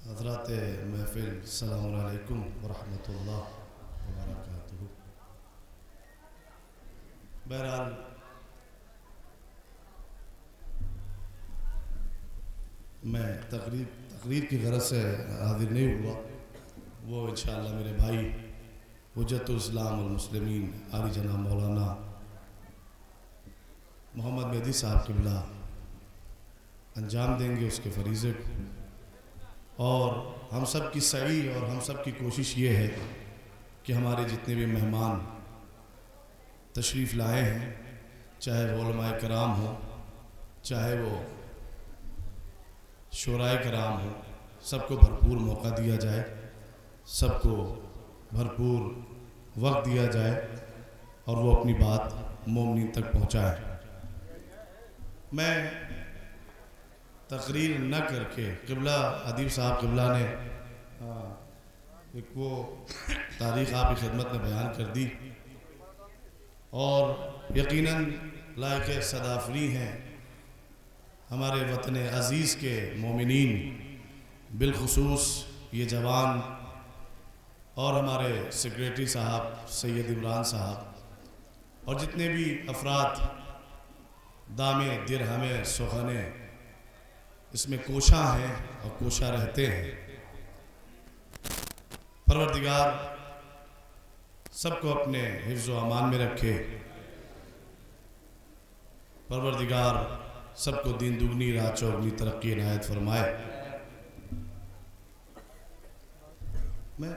حضرات محفل السلام علیکم ورحمۃ اللہ وبرکاتہ۔ بہرحال میں تقریر کی غرض سے حاضر نہیں ہوا، وہ انشاءاللہ میرے بھائی حجت الاسلام والمسلمین عالی جناب مولانا محمد مہدی صاحب قبلہ انجام دیں گے اس کے فریضے کو، اور ہم سب کی سعی اور ہم سب کی کوشش یہ ہے کہ ہمارے جتنے بھی مہمان تشریف لائے ہیں، چاہے وہ علماء کرام ہوں، چاہے وہ شورائے کرام ہوں، سب کو بھرپور موقع دیا جائے، سب کو بھرپور وقت دیا جائے اور وہ اپنی بات مومنین تک پہنچائے۔ میں تقریر نہ کر کے قبلہ ادیب صاحب قبلہ نے ایک وہ تاریخ آپ کی خدمت میں بیان کر دی، اور یقیناً لائق صدافری ہیں ہمارے وطن عزیز کے مومنین، بالخصوص یہ جوان اور ہمارے سیکریٹری صاحب سید عمران صاحب اور جتنے بھی افراد دامے درہمے سخنے اس میں کوشاں ہیں اور کوشاں رہتے ہیں۔ پروردگار سب کو اپنے حفظ و امان میں رکھے، پروردگار سب کو دین دگنی رات چوگنی ترقی عنایت فرمائے۔ میں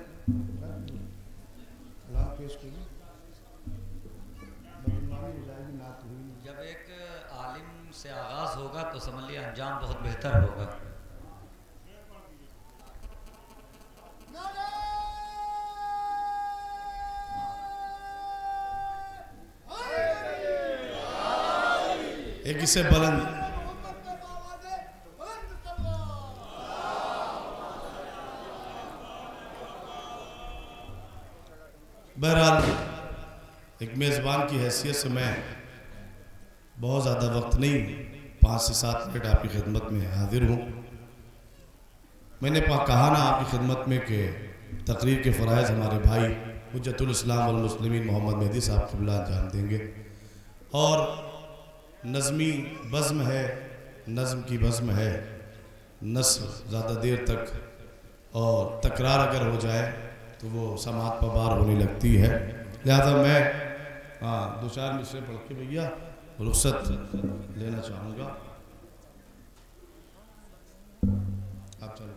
جب ایک عالم سے آغاز ہوگا تو سمجھ لیا انجام بہت بہتر ہوگا۔ ایک اسے بلند بہرحال ایک میزبان کی حیثیت سے میں بہت زیادہ وقت نہیں، 5 سے 7 منٹ آپ کی خدمت میں حاضر ہوں۔ میں نے کہا نا آپ کی خدمت میں کہ تقریر کے فرائض ہمارے بھائی حجت الاسلام والمسلمین محمد مہدی صاحب قبلہ انجام دیں گے، اور نظمی بزم ہے، نظم کی بزم ہے، نثر زیادہ دیر تک اور تکرار اگر ہو جائے تو وہ سماعت پر بار ہونے لگتی ہے، لہذا میں 2-4 مصرے پڑھ کے بھیا رخصت لینا چاہوں گا۔ آپ چلو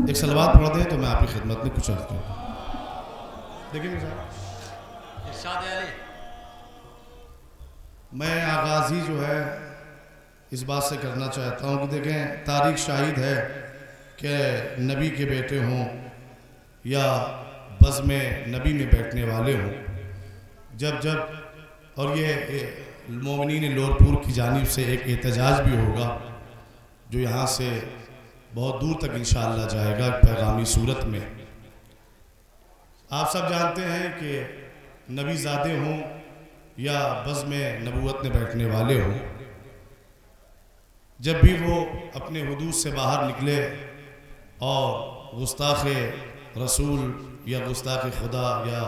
ایک صلوات پڑھ دیں تو میں آپ کی خدمت میں کچھ عرض کروں۔ دیکھیں ارشاد علی، میں آغاز ہی جو ہے اس بات سے کرنا چاہتا ہوں کہ دیکھیں تاریخ شاہد ہے کہ نبی کے بیٹے ہوں یا بزم نبی میں بیٹھنے والے ہوں، جب اور یہ مومنین لورپور کی جانب سے ایک احتجاج بھی ہوگا جو یہاں سے بہت دور تک انشاءاللہ جائے گا پیغامی صورت میں۔ آپ سب جانتے ہیں کہ نبی زادے ہوں یا بزم نبوت میں بیٹھنے والے ہوں، جب بھی وہ اپنے حدود سے باہر نکلے اور گستاخ رسول یا گستاخ خدا یا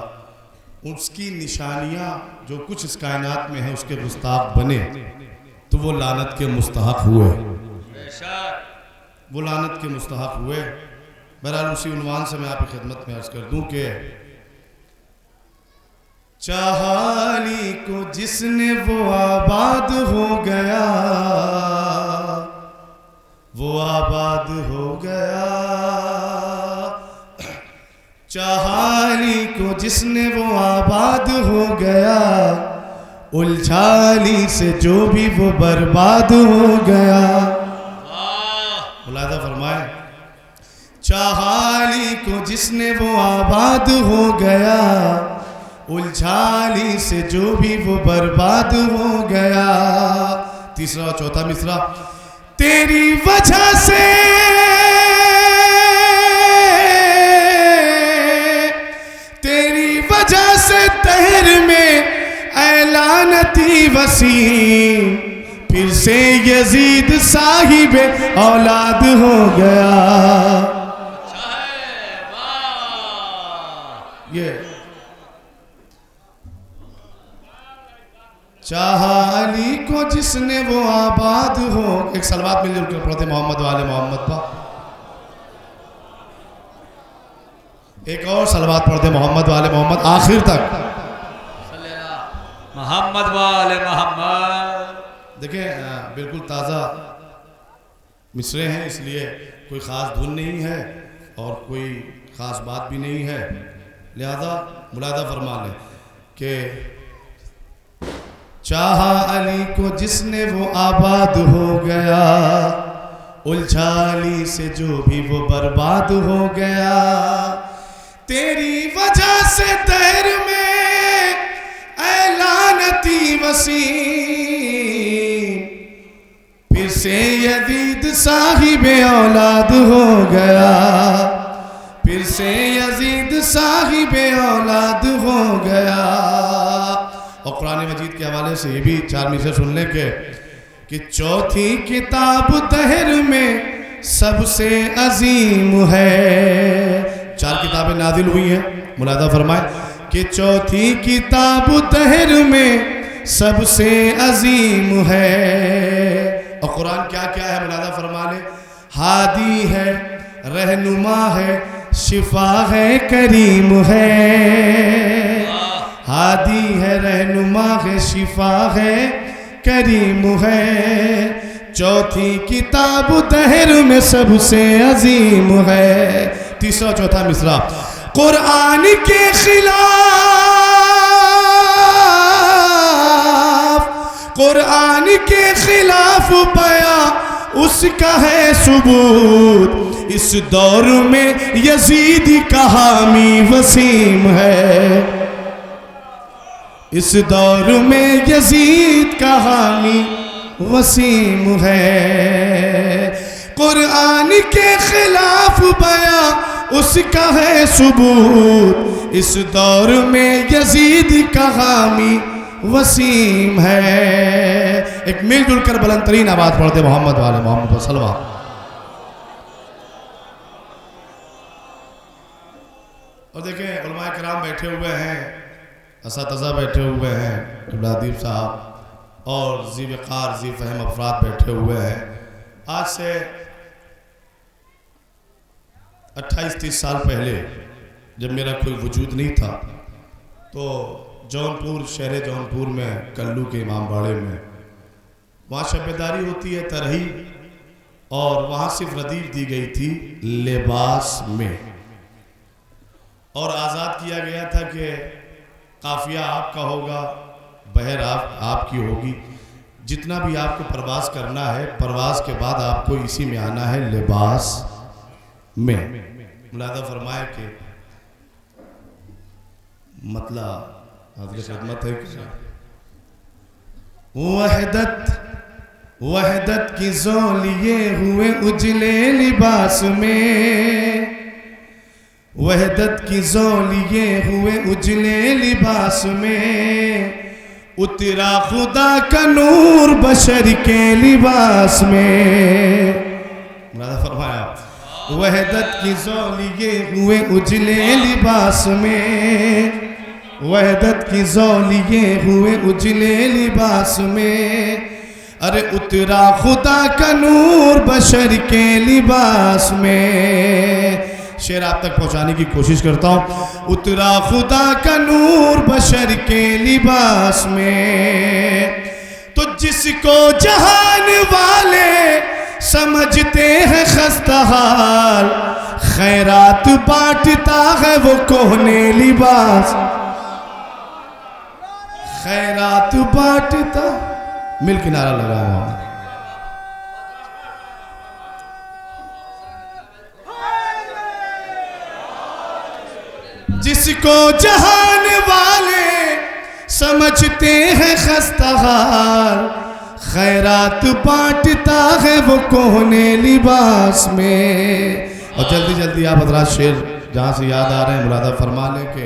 اس کی نشانیاں جو کچھ اس کائنات میں ہیں اس کے گستاخ بنے تو وہ لعنت کے مستحق ہوئے، وہ لعنت کے مستحق ہوئے۔ بہرحال اسی عنوان سے میں آپ کی خدمت میں عرض کر دوں کہ چاہالی کو جس نے وہ آباد ہو گیا، وہ آباد ہو گیا، چاہالی کو جس نے وہ آباد ہو گیا، الجھالی سے جو بھی وہ برباد ہو گیا۔ ملاحظہ فرمائیں، چاہالی کو جس نے وہ آباد ہو گیا، الجھالی سے جو بھی وہ برباد ہو گیا۔ تیسرا اور چوتھا مصرع، تیری وجہ سے تہر میں اے لعنتی وسیم پھر سے یزید صاحب اولاد ہو گیا. یہ چاہا علی کو جس نے وہ آباد ہو. ایک صلوات مل جل کر پڑھتے محمد والے محمد پا. ایک اور صلوات پڑھتے محمد والے محمد آخر تک. محمد والے محمد. دیکھیں بالکل تازہ مصرے ہیں، اس لیے کوئی خاص دھن نہیں ہے اور کوئی خاص بات بھی نہیں ہے، لہذا ملاحظہ فرما لیں کہ چاہا علی کو جس نے وہ آباد ہو گیا، الجھا علی سے جو بھی وہ برباد ہو گیا. تیری وجہ سے دہر میں اے لعنتی وسیم، پھر سے یزید صاحب اولاد ہو گیا. پھر سے یزید صاحب اولاد ہو گیا. اور قرآن مجید کے حوالے سے یہ بھی 4 مصرے سن لیں کہ چوتھی کتاب دہر میں سب سے عظیم ہے. 4 کتابیں نازل ہوئی ہیں، ملاحظہ فرمائیں کہ چوتھی کتاب دہر میں سب سے عظیم ہے. اور قرآن کیا کیا ہے ملاحظہ فرما لیں. ہادی ہے، رہنما ہے، شفا ہے، کریم ہے. ہادی ہے، رہنما ہے، شفا ہے، کریم ہے. چوتھی کتاب دہر میں سب سے عظیم ہے. تیسرا چوتھا مصرع. قرآن کے خلاف، قرآن کے خلاف بیان اس کا ہے ثبوت. اس دور میں یزید کا حامی وسیم ہے. اس دور میں یزید کا حامی وسیم ہے. قرآن کے خلاف بیان اس کا ہے ثبوت. اس دور میں یزید کا حامی وسیم ہے. ایک مل جل کر بلند ترین آواز پڑھتے محمد والے محمد صلوات. اور دیکھیں علماء کرام بیٹھے ہوئے ہیں، اساتذہ بیٹھے ہوئے ہیں، قبلہ ادیب صاحب اور ذی وقار ذی فہم افراد بیٹھے ہوئے ہیں. آج سے 28-30 سال پہلے جب میرا کوئی وجود نہیں تھا تو جونپور، شہر جونپور میں کلو کے امام باڑے میں وہاں شب بیداری ہوتی ہے ترہی، اور وہاں صرف ردیف دی گئی تھی لباس میں، اور آزاد کیا گیا تھا کہ قافیہ آپ کا ہوگا، بہر آپ کی ہوگی. جتنا بھی آپ کو پرواز کرنا ہے، پرواز کے بعد آپ کو اسی میں آنا ہے لباس میں. ملاحظہ فرمائے کہ مطلع حاضر خدمت ہے کہ وحدت کی زولیے ہوئے اجلے لباس میں. وحدت کی زولیے ہوئے اجلے لباس میں. اترا خدا کا نور بشر کے لباس میں. ملاحظہ فرمایا وحدت کی زولیے ہوئے اجلے لباس میں. وحدت کی زولیے ہوئے اجلے لباس میں. ارے اترا خدا کا نور بشر کے لباس میں. شعر آپ تک پہنچانے کی کوشش کرتا ہوں. اترا خدا کا نور بشر کے لباس میں. تو جس کو جہان والے سمجھتے ہیں خستہ حال، خیرات بانٹتا ہے وہ کوہنے لباس. خیرات بانٹتا، مل کے نعرہ لگایا. جس کو جہان والے سمجھتے ہیں خستہ حال، خیرات بانٹتا ہے وہ کوہنے لباس میں. اور جلدی جلدی آپ حضرات شعر جہاں سے یاد آ رہے ہیں ملاحظہ فرما لیں کہ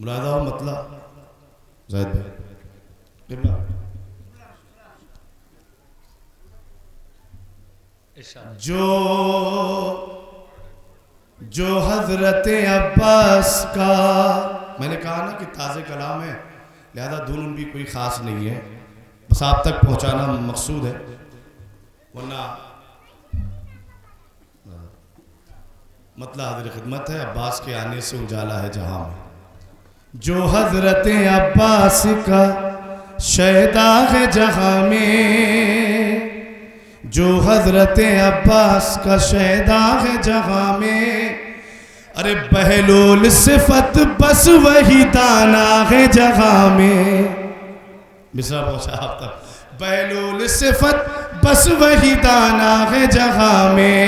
مرادہ ہو مطلب زاہد بھائی قبلہ جو حضرت عباس کا، میں نے کہا نا کہ تازہ کلام ہے لہذا دھن بھی کوئی خاص نہیں ہے، بس آپ تک پہنچانا مقصود ہے، ورنہ مطلب حاضر خدمت ہے۔ عباس کے آنے سے اجالا ہے جہاں میں، جو حضرت عباس کا شیدا ہے جہاں میں، جو حضرت عباس کا شیدا ہے جہاں میں، ارے بہلول صفت بس وہی دانا ہے جہاں میں، مصرع پہنچا آپ تک، بہلول صفت بس وہی دانا ہے جہاں میں۔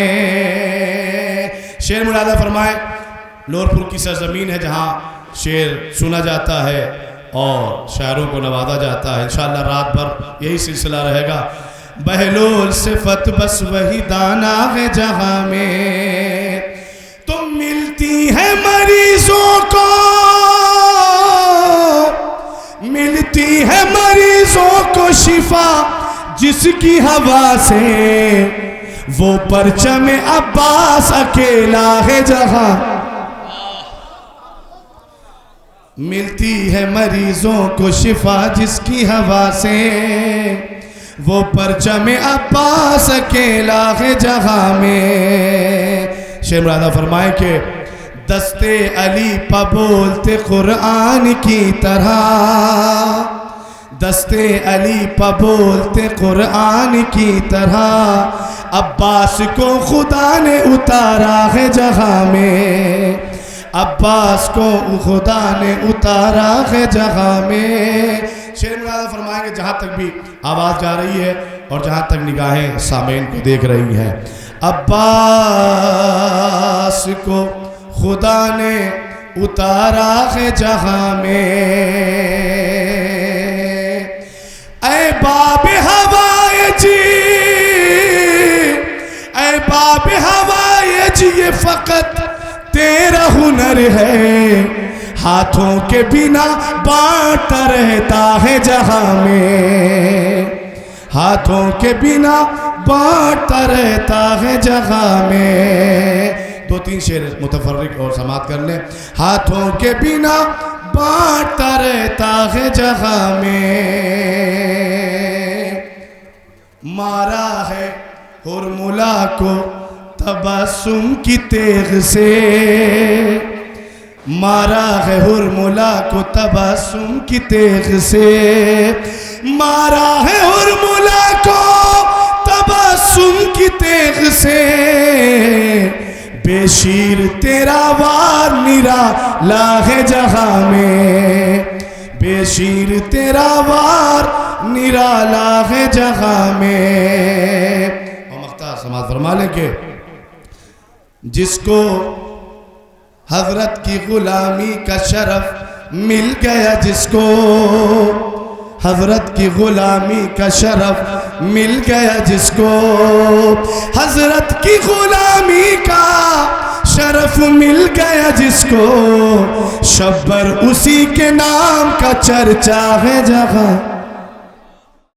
شعر مرادہ فرمائے، لور پور کی سرزمین ہے جہاں شعر سنا جاتا ہے اور شاعروں کو نوازا جاتا ہے، انشاءاللہ رات بھر یہی سلسلہ رہے گا۔ بہلول صفت بس وہی دانا ہے جہاں میں، تم ملتی ہے مریضوں کو، ملتی ہے مریضوں کو شفا جس کی ہوا سے، وہ پرچم عباس اکیلا ہے جہاں، ملتی ہے مریضوں کو شفا جس کی ہوا سے، وہ پرچم عباس اکیلا ہے جہاں میں۔ شعر مرادہ فرمائے کہ دستے علی پہ بولتے قرآن کی طرح، دستے علی پہ بولتے قرآن کی طرح، عباس کو خدا نے اتارا ہے جہاں میں، عباس کو خدا نے اتارا ہے جہاں میں۔ شعر مرادہ فرمائیں گے جہاں تک بھی آواز جا رہی ہے اور جہاں تک نگاہیں سامعین کو دیکھ رہی ہیں، عباس کو خدا نے اتارا ہے جہاں میں، اے باب ہوائج، اے باب ہوائج یہ فقط تیرا ہنر ہے، ہاتھوں کے بنا بانٹا رہتا ہے جہاں میں، ہاتھوں کے بنا بانٹا رہتا ہے جہاں میں۔ دو تین شعر متفرق اور سماعت کر لیں۔ ہاتھوں کے بنا بانٹا رہتا ہے جہاں میں، مارا ہے ہرملا کو تبسم کی تیغ سے، مارا ہے ہرملا کو تبسم کی تیغ سے، مارا ہے ہرملا کو تبسم کی تیغ سے، بے شیر تیرا وار نرالا ہے جہاں میں، بے شیر تیرا وار نرالا ہے جہاں میں۔ اور مختار سماعت فرما لیں کہ جس کو حضرت کی غلامی کا شرف مل گیا، جس کو حضرت کی غلامی کا شرف مل گیا، جس کو حضرت کی غلامی کا شرف مل گیا، جس کو شبر اسی کے نام کا چرچا ہے جہاں